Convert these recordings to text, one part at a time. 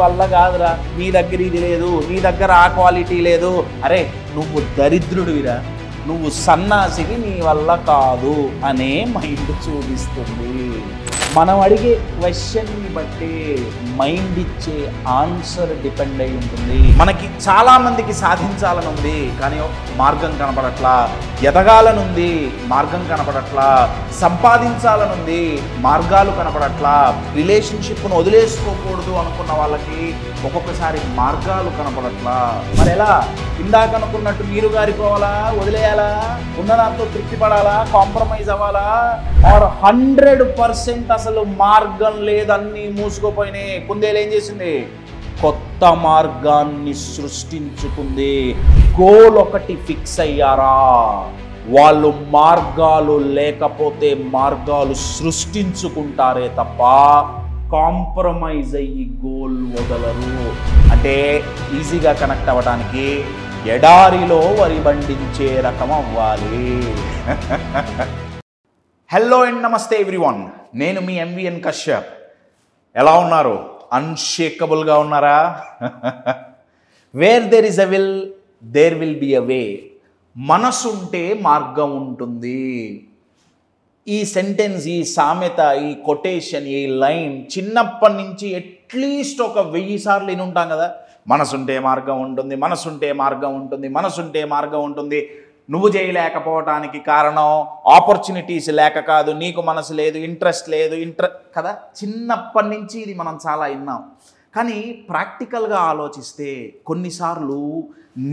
వల్ల కాదురా, నీ దగ్గర ఇది లేదు, నీ దగ్గర ఆ క్వాలిటీ లేదు, అరే నువ్వు దరిద్రుడివిరా, నువ్వు సన్నాసివి, నీ వల్ల కాదు అనే మైండ్ చూపిస్తుంది. మనం అడిగే క్వశ్చన్ని బట్టి మైండ్ ఇచ్చే ఆన్సర్ డిపెండ్ అయి ఉంటుంది. మనకి చాలామందికి సాధించాలని ఉంది కానీ మార్గం కనపడట్లా, ఎదగాలనుంది మార్గం కనపడట్లా, సంపాదించాలనుంది మార్గాలు కనపడట్లా, రిలేషన్షిప్ను వదిలేసుకోకూడదు అనుకున్న వాళ్ళకి ఒక్కొక్కసారి మార్గాలు కనపడట్లా. మరి ఎలా? ఇందాక అనుకున్నట్టు నీరు గారిపోవాలా, వదిలేయాలా, ఉన్నదాంతో తృప్తి పడాలా, కాంప్రమైజ్ అవ్వాలా, ఆర్ 100% అసలు మార్గం లేదన్నీ మూసుకుపోయినాయి. కుందేలు ఏం చేసింది? కొత్త మార్గాన్ని సృష్టించుకుంది. గోల్ ఒకటి ఫిక్స్ అయ్యారా, వాళ్ళు మార్గాలు లేకపోతే మార్గాలు సృష్టించుకుంటారే తప్ప కాంప్రమైజ్ అయ్యి గోల్ వదలరు. అంటే ఈజీగా కనెక్ట్ అవ్వడానికి ఎడారిలో వరి బండించే రకం అవ్వాలి. హలో అండ్ నమస్తే ఎవ్రీవన్, నేను మీ ఎంవిఎన్ కశ్యప్. ఎలా ఉన్నారు? అన్షేకబుల్గా ఉన్నారా? Where there is a will there will be a way. మనసుంటే మార్గం ఉంటుంది. ఈ సెంటెన్స్, ఈ సామెత, ఈ కొటేషన్, ఈ లైన్ చిన్నప్పటి నుంచి అట్లీస్ట్ ఒక 1000 సార్లు విని ఉంటాం కదా. మనసుంటే మార్గం ఉంటుంది, మనసుంటే మార్గం ఉంటుంది, మనసుంటే మార్గం ఉంటుంది. నువ్వు చేయలేకపోవటానికి కారణం ఆపర్చునిటీస్ లేక కాదు, నీకు మనసు లేదు, ఇంట్రెస్ట్ లేదు, కదా. చిన్నప్పటి నుంచి ఇది మనం చాలా విన్నాం. కానీ ప్రాక్టికల్గా ఆలోచిస్తే కొన్నిసార్లు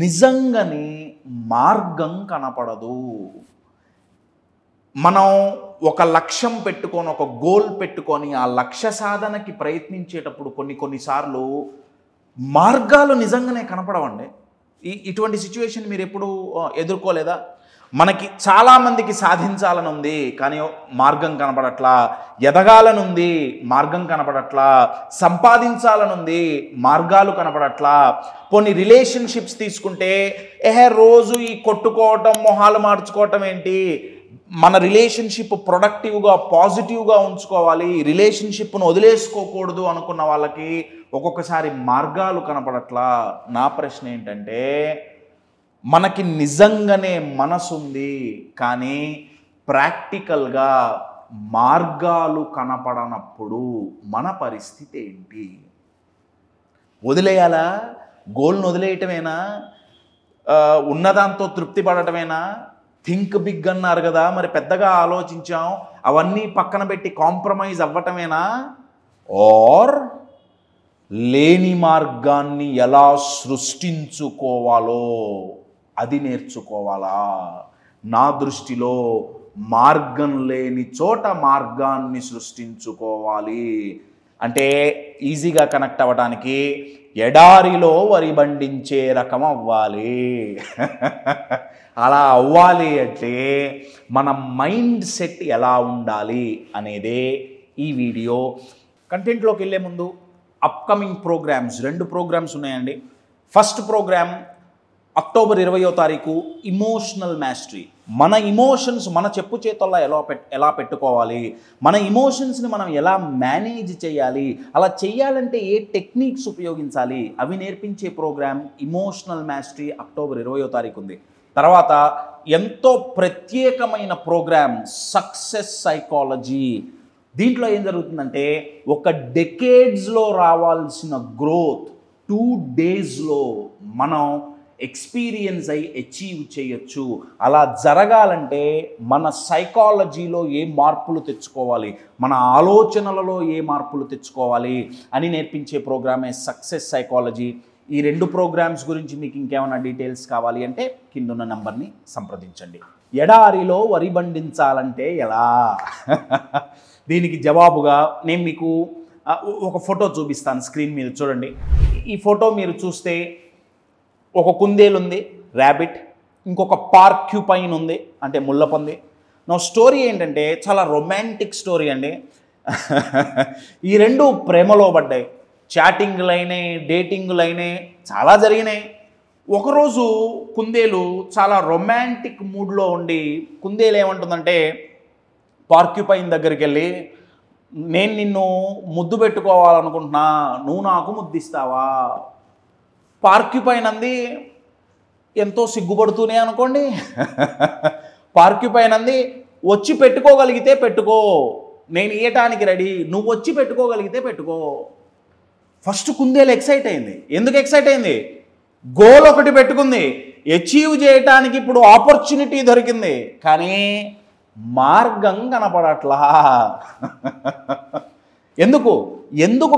నిజంగానే మార్గం కనపడదు. మనం ఒక లక్ష్యం పెట్టుకొని, ఒక గోల్ పెట్టుకొని ఆ లక్ష్య సాధనకి ప్రయత్నించేటప్పుడు కొన్నిసార్లు మార్గాలు నిజంగానే కనపడవండి. ఇటువంటి సిచ్యువేషన్ మీరు ఎప్పుడు ఎదుర్కోలేదా? మనకి చాలామందికి సాధించాలని ఉంది కానీ మార్గం కనపడట్లా, ఎదగాలని ఉంది మార్గం కనపడట్లా, సంపాదించాలని ఉంది మార్గాలు కనపడట్లా. కొన్ని రిలేషన్షిప్స్ తీసుకుంటే రోజు ఈ కొట్టుకోవటం, మొహాలు మార్చుకోవటం ఏంటి? మన రిలేషన్షిప్ ప్రొడక్టివ్గా, పాజిటివ్గా ఉంచుకోవాలి, రిలేషన్షిప్ను వదిలేసుకోకూడదు అనుకున్న వాళ్ళకి ఒక్కొక్కసారి మార్గాలు కనపడట్లా. నా ప్రశ్న ఏంటంటే, మనకి నిజంగానే మనసు ఉంది కానీ ప్రాక్టికల్గా మార్గాలు కనపడనప్పుడు మన పరిస్థితి ఏంటి? వదిలేయాలా? గోల్ను వదిలేయటమేనా? ఉన్నదాంతో తృప్తి పడటమేనా? థింక్ బిగ్ అన్నారు కదా, మరి పెద్దగా ఆలోచించాం, అవన్నీ పక్కన పెట్టి కాంప్రమైజ్ అవ్వటమేనా? ఆర్ లేని మార్గాన్ని ఎలా సృష్టించుకోవాలో అది నేర్చుకోవాలా? నా దృష్టిలో మార్గం లేని చోట మార్గాన్ని సృష్టించుకోవాలి. అంటే ఈజీగా కనెక్ట్ అవ్వడానికి ఎడారిలో వరి బండించే రకం అవ్వాలి. అలా అవ్వాలి అంటే మన మైండ్ సెట్ ఎలా ఉండాలి అనేదే ఈ వీడియో. కంటెంట్లోకి వెళ్ళే ముందు అప్కమింగ్ ప్రోగ్రామ్స్, 2 ప్రోగ్రామ్స్ ఉన్నాయండి. ఫస్ట్ ప్రోగ్రామ్ అక్టోబర్ 20వ తారీఖు, ఇమోషనల్ మాస్టరీ. మన ఇమోషన్స్ మన చెప్పు చేతుల్లో ఎలా పెట్టుకోవాలి, మన ఇమోషన్స్ని మనం ఎలా మేనేజ్ చేయాలి, అలా చేయాలంటే ఏ టెక్నిక్స్ ఉపయోగించాలి, అవి నేర్పించే ప్రోగ్రామ్ ఇమోషనల్ మాస్టరీ అక్టోబర్ 20వ తారీఖు ఉంది. తర్వాత ఎంతో ప్రత్యేకమైన ప్రోగ్రామ్ సక్సెస్ సైకాలజీ. దీంట్లో ఏం జరుగుతుందంటే, ఒక డెకేడ్స్లో రావాల్సిన గ్రోత్ 2 డేస్లో మనం ఎక్స్పీరియన్స్ అయ్యి అచీవ్ చేయొచ్చు. అలా జరగాలంటే మన సైకాలజీలో ఏ మార్పులు తెచ్చుకోవాలి, మన ఆలోచనలలో ఏ మార్పులు తెచ్చుకోవాలి అని నేర్పించే ప్రోగ్రామే సక్సెస్ సైకాలజీ. ఈ 2 ప్రోగ్రామ్స్ గురించి మీకు ఇంకేమైనా డీటెయిల్స్ కావాలి అంటే కిందున్న నంబర్ని సంప్రదించండి. ఎడారిలో వరి బండించాలంటే ఎలా? దీనికి జవాబుగా నేను మీకు ఒక ఫోటో చూపిస్తాను, స్క్రీన్ మీద చూడండి. ఈ ఫోటో మీరు చూస్తే ఒక కుందేలు ఉంది, ర్యాబిట్, ఇంకొక పార్క్యూపైన్ ఉంది, అంటే ముళ్ళపంది. నా స్టోరీ ఏంటంటే చాలా రొమాంటిక్ స్టోరీ అండి. ఈ 2 ప్రేమలో పడ్డాయి. చాటింగ్లు అయినాయి, డేటింగ్లు అయినాయి, చాలా జరిగినాయి. ఒకరోజు కుందేలు చాలా రొమాంటిక్ మూడ్లో ఉండి కుందేలు ఏమంటుందంటే పార్క్యూపైన్ దగ్గరికి వెళ్ళి, నేను నిన్ను ముద్దు పెట్టుకోవాలనుకుంటున్నా, నువ్వు నాకు ముద్దిస్తావా? పార్క్యుపైనంది ఎంతో సిగ్గుపడుతూనే అనుకోండి. పార్క్యుపైనంది వచ్చి పెట్టుకోగలిగితే పెట్టుకో, నేను ఇయ్యటానికి రెడీ, నువ్వు వచ్చి పెట్టుకోగలిగితే పెట్టుకో. ఫస్ట్ కుందేలు ఎక్సైట్ అయింది. ఎందుకు ఎక్సైట్ అయింది? గోల్ ఒకటి పెట్టుకుంది, అచీవ్ చేయటానికి ఇప్పుడు ఆపర్చునిటీ దొరికింది, కానీ మార్గం కనపడట్లా. ఎందుకు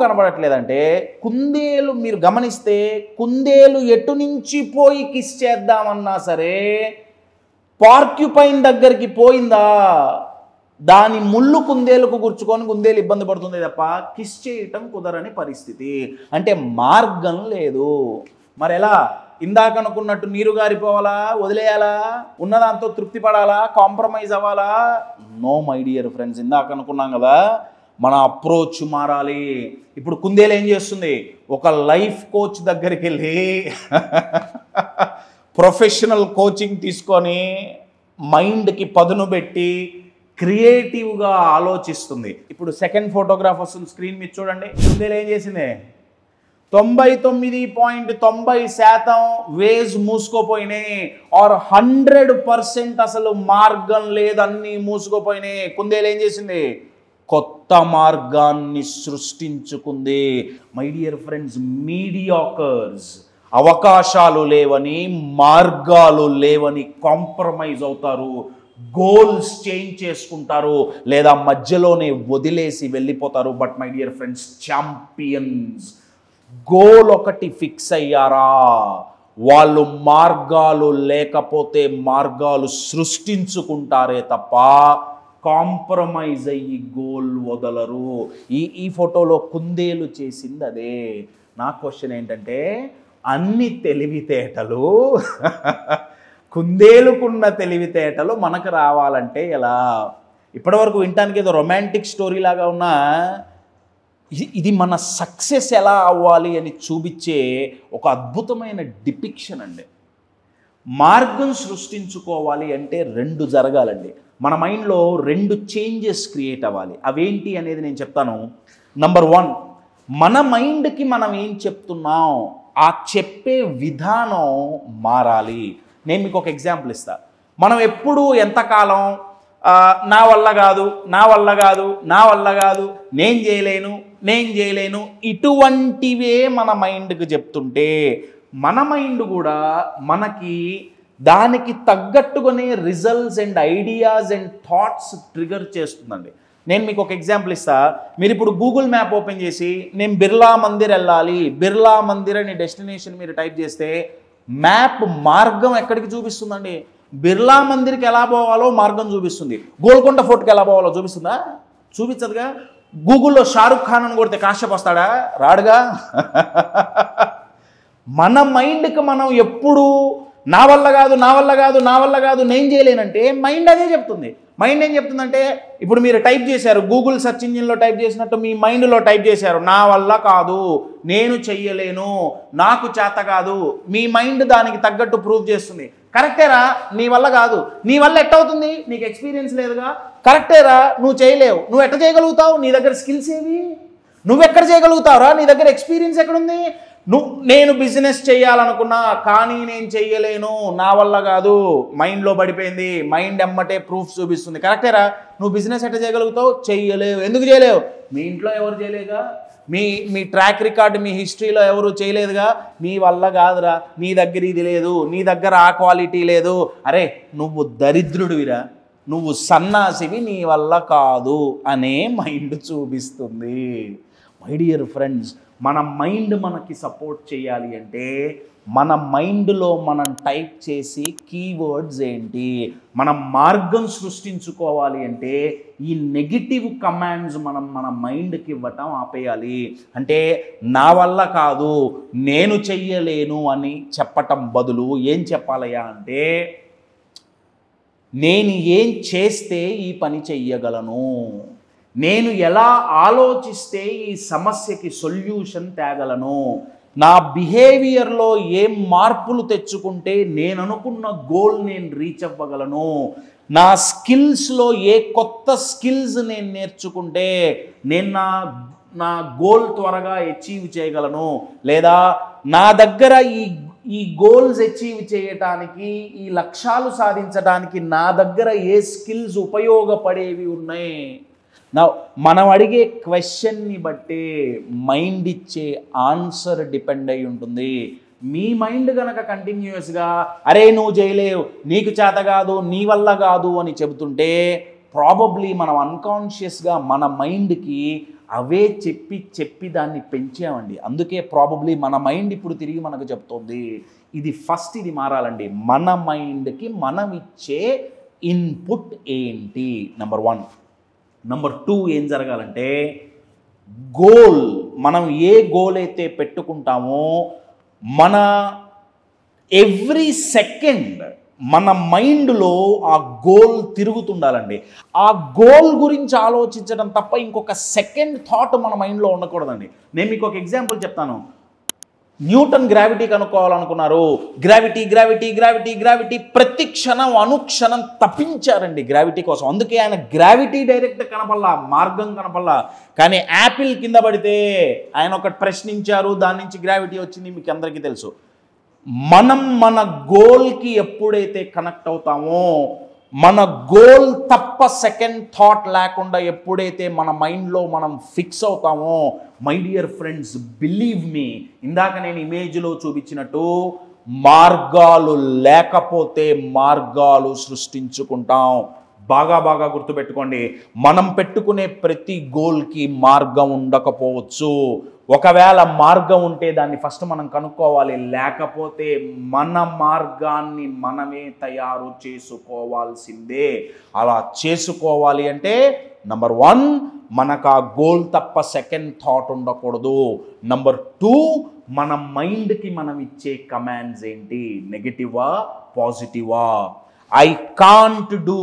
కనపడట్లేదంటే కుందేలు, మీరు గమనిస్తే కుందేలు ఎటు నుంచి పోయి కిస్ చేద్దామన్నా సరే పార్క్యుపైన్ దగ్గరికి పోయిందా, దాని ముళ్ళు కుందేలుకు గుర్చుకొని కుందేలు ఇబ్బంది పడుతుంది తప్ప కిస్ చేయటం కుదరని పరిస్థితి. అంటే మార్గం లేదు. మరి ఎలా? ఇందాక అనుకున్నట్టు నీరు గారిపోవాలా, వదిలేయాలా, ఉన్నదాంతో తృప్తి పడాలా, కాంప్రమైజ్ అవ్వాలా? నో మై డియర్ ఫ్రెండ్స్, ఇందాక అనుకున్నాం కదా, మన అప్రోచ్ మారాలి. ఇప్పుడు కుందేలు ఏం చేస్తుంది? ఒక లైఫ్ కోచ్ దగ్గరికి వెళ్ళి ప్రొఫెషనల్ కోచింగ్ తీసుకొని మైండ్కి పదును పెట్టి క్రియేటివ్గా ఆలోచిస్తుంది. ఇప్పుడు సెకండ్ ఫోటోగ్రాఫ్ వస్తుంది స్క్రీన్ మీద చూడండి. కుందేలు ఏం చేసింది? 99.90% వేస్ మూసుకోపోయినాయి, ఆర్ 100% అసలు మార్గం లేదు, అన్నీ మూసుకోపోయినాయి. కుందేలు ఏం చేసింది? కొత్త మార్గాన్ని సృష్టించుకుంది. మై డియర్ ఫ్రెండ్స్, మీడియాకర్స్ అవకాశాలు లేవని, మార్గాలు లేవని కాంప్రమైజ్ అవుతారు, గోల్స్ చేంజ్ చేసుకుంటారు, లేదా మధ్యలోనే వదిలేసి వెళ్ళిపోతారు. But my dear friends, champions goal ఒకటి ఫిక్స్ అయ్యారా, వాళ్ళు మార్గాలు లేకపోతే మార్గాలు సృష్టించుకుంటారే తప్ప కాంప్రమైజ్ అయ్యి గోల్ వదలరు. ఈ ఫోటోలో కుందేలు చేసింది అదే. నా క్వశ్చన్ ఏంటంటే, అన్ని తెలివితేటలు కుందేలుకున్న తెలివితేటలు మనకు రావాలంటే ఎలా? ఇప్పటివరకు వినటానికి ఏదో రొమాంటిక్ స్టోరీ లాగా ఉన్నా ఇది మన సక్సెస్ ఎలా అవ్వాలి అని చూపించే ఒక అద్భుతమైన డిపిక్షన్ అండి. మార్గం సృష్టించుకోవాలి అంటే రెండు జరగాలండి. మన మైండ్లో రెండు చేంజెస్ క్రియేట్ అవ్వాలి. అవేంటి అనేది నేను చెప్తాను. నంబర్ 1, మన మైండ్కి మనం ఏం చెప్తున్నాం ఆ చెప్పే విధానం మారాలి. నేను మీకు ఒక ఎగ్జాంపుల్ ఇస్తాను. మనం ఎప్పుడు ఎంతకాలం నా వల్ల కాదు, నా వల్ల కాదు, నా వల్ల కాదు, నేను చేయలేను ఇటువంటివే మన మైండ్కి చెప్తుంటే మన మైండ్ కూడా మనకి దానికి తగ్గట్టుగానే results and ideas and thoughts trigger చేస్తుందండి. నేను మీకు ఒక ఎగ్జాంపుల్ ఇస్తా. మీరు ఇప్పుడు గూగుల్ మ్యాప్ ఓపెన్ చేసి నేను బిర్లా మందిర్ వెళ్ళాలి, బిర్లా మందిర్ అని డెస్టినేషన్ మీరు టైప్ చేస్తే మ్యాప్ మార్గం ఎక్కడికి చూపిస్తుందండి? బిర్లా మందిర్కి ఎలా పోవాలో మార్గం చూపిస్తుంది. గోల్కొండ ఫోర్ట్కి ఎలా పోవాలో చూపిస్తుందా? చూపించదుగా. గూగుల్లో షారుఖ్ ఖాన్ అని కొడితే కాశ్యప్ వస్తాడా? రాడుగా. మన మైండ్కి మనం ఎప్పుడు నా వల్ల కాదు, నా వల్ల కాదు, నా వల్ల కాదు, నేను చేయలేనంటే మైండ్ అదే చెప్తుంది. మైండ్ ఏం చెప్తుందంటే, ఇప్పుడు మీరు టైప్ చేశారు, గూగుల్ సెర్చ్ ఇంజిన్లో టైప్ చేసినట్టు మీ మైండ్లో టైప్ చేశారు, నా వల్ల కాదు, నేను చెయ్యలేను, నాకు చేత కాదు. మీ మైండ్ దానికి తగ్గట్టు ప్రూవ్ చేస్తుంది. కరెక్టేరా, నీ వల్ల కాదు. నీ వల్ల ఎట్టవుతుంది? నీకు ఎక్స్పీరియన్స్ లేదుగా. కరెక్టేరా, నువ్వు చేయలేవు. నువ్వు ఎట్ట చేయగలుగుతావు? నీ దగ్గర స్కిల్స్ ఏవి? నువ్వెక్కడ చేయగలుగుతావురా? నీ దగ్గర ఎక్స్పీరియన్స్ ఎక్కడుంది? నేను బిజినెస్ చేయాలనుకున్నా కానీ నేను చెయ్యలేను, నా వల్ల కాదు, మైండ్లో పడిపోయింది. మైండ్ ఎమ్మటే ప్రూఫ్ చూపిస్తుంది. కరెక్టేరా, నువ్వు బిజినెస్ ఎట్లా చేయగలుగుతావు? చెయ్యలేవు. ఎందుకు చేయలేవు? మీ ఇంట్లో ఎవరు చేయలేదుగా, మీ ట్రాక్ రికార్డ్, మీ హిస్టరీలో ఎవరు చేయలేదుగా. నీ వల్ల కాదురా, నీ దగ్గర ఇది లేదు, నీ దగ్గర ఆ క్వాలిటీ లేదు. అరే నువ్వు దరిద్రుడివిరా, నువ్వు సన్నాసివి, నీ వల్ల కాదు అనే మైండ్ చూపిస్తుంది. మై డియర్ ఫ్రెండ్స్, మన మైండ్ మనకి సపోర్ట్ చేయాలి అంటే మన మైండ్లో మనం టైప్ చేసి కీవర్డ్స్ ఏంటి, మనం మార్గం సృష్టించుకోవాలి అంటే ఈ నెగిటివ్ కమాండ్స్ మనం మన మైండ్కి ఇవ్వటం ఆపేయాలి. అంటే నా వల్ల కాదు, నేను చెయ్యలేను అని చెప్పటం బదులు ఏం చెప్పాలయ్యా అంటే, నేను ఏం చేస్తే ఈ పని చెయ్యగలను, నేను ఎలా ఆలోచిస్తే ఈ సమస్యకి సొల్యూషన్ తేగలను, నా బిహేవియర్లో ఏం మార్పులు తెచ్చుకుంటే నేను అనుకున్న గోల్ నేను రీచ్ అవ్వగలను, నా స్కిల్స్లో ఏ కొత్త స్కిల్స్ నేను నేర్చుకుంటే నేను నా గోల్ త్వరగా అచీవ్ చేయగలను, లేదా నా దగ్గర ఈ గోల్స్ అచీవ్ చేయటానికి, ఈ లక్ష్యాలు సాధించడానికి నా దగ్గర ఏ స్కిల్స్ ఉపయోగపడేవి ఉన్నాయి. మనం అడిగే క్వశ్చన్ని బట్టే మైండ్ ఇచ్చే ఆన్సర్ డిపెండ్ అయి ఉంటుంది. మీ మైండ్ కనుక కంటిన్యూస్గా అరే నువ్వు చేయలేవు, నీకు చేత కాదు, నీ వల్ల కాదు అని చెబుతుంటే ప్రాబబ్లీ మనం అన్కాన్షియస్గా మన మైండ్కి అవే చెప్పి దాన్ని పెంచామండి. అందుకే ప్రాబబ్లీ మన మైండ్ ఇప్పుడు తిరిగి మనకు చెప్తుంది. ఇది మారాలండి. మన మైండ్కి మనం ఇచ్చే ఇన్పుట్ ఏంటి, నెంబర్ 1. నెంబర్ 2 ఏం జరగాలంటే, గోల్, మనం ఏ గోల్ అయితే పెట్టుకుంటామో మన ఎవ్రీ సెకండ్ మన మైండ్లో ఆ గోల్ తిరుగుతుండాలండి. ఆ గోల్ గురించి ఆలోచించడం తప్ప ఇంకొక సెకండ్ థాట్ మన మైండ్లో ఉండకూడదండి. నేను మీకు ఒక ఎగ్జాంపుల్ చెప్తాను. Newton gravity కనుక్కోవాలనుకున్నారు. గ్రావిటీ ప్రతి క్షణం అనుక్షణం తప్పించారండి గ్రావిటీ కోసం. అందుకే ఆయన గ్రావిటీ డైరెక్ట్ కనపల్లా, మార్గం కనపల్లా. కానీ యాపిల్ కింద పడితే ఆయన ఒకటి ప్రశ్నించారు, దాని నుంచి గ్రావిటీ వచ్చింది, మీకు అందరికీ తెలుసు. మనం మన గోల్కి ఎప్పుడైతే కనెక్ట్ అవుతామో, మన గోల్ తప్ప సెకండ్ థాట్ లేకుండా ఎప్పుడైతే మన మైండ్లో మనం ఫిక్స్ అవుతామో, my dear friends, believe me, ఇందాక నేను ఇమేజ్లో చూపించినట్టు మార్గాలు లేకపోతే మార్గాలు సృష్టించుకుంటాం. బాగా గుర్తుపెట్టుకోండి. మనం పెట్టుకునే ప్రతి గోల్కి మార్గం ఉండకపోవచ్చు. ఒకవేళ మార్గం ఉంటే దాన్ని ఫస్ట్ మనం కనుక్కోవాలి. లేకపోతే మన మార్గాన్ని మనమే తయారు చేసుకోవాల్సిందే. అలా చేసుకోవాలి అంటే నెంబర్ 1, మనకు ఆ గోల్ తప్ప సెకండ్ థాట్ ఉండకూడదు. నెంబర్ 2, మన మైండ్కి మనం ఇచ్చే కమాండ్స్ ఏంటి, నెగటివా పాజిటివా. ఐ కాంట్ డూ,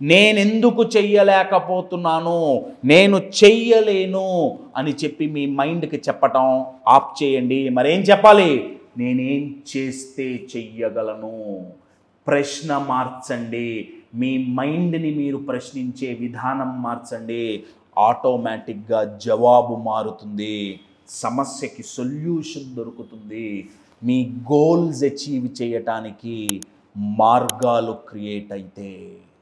నేనెందుకు చెయ్యలేకపోతున్నాను, నేను చెయ్యలేను అని చెప్పి మీ మైండ్కి చెప్పటం ఆప్ చేయండి. మరేం చెప్పాలి, నేనేం చేస్తే చెయ్యగలను. ప్రశ్న మార్చండి. మీ మైండ్ని మీరు ప్రశ్నించే విధానం మార్చండి. ఆటోమేటిక్గా జవాబు మారుతుంది, సమస్యకి సొల్యూషన్ దొరుకుతుంది. మీ గోల్స్ అచీవ్ చేయటానికి మార్గాలు క్రియేట్ అయితే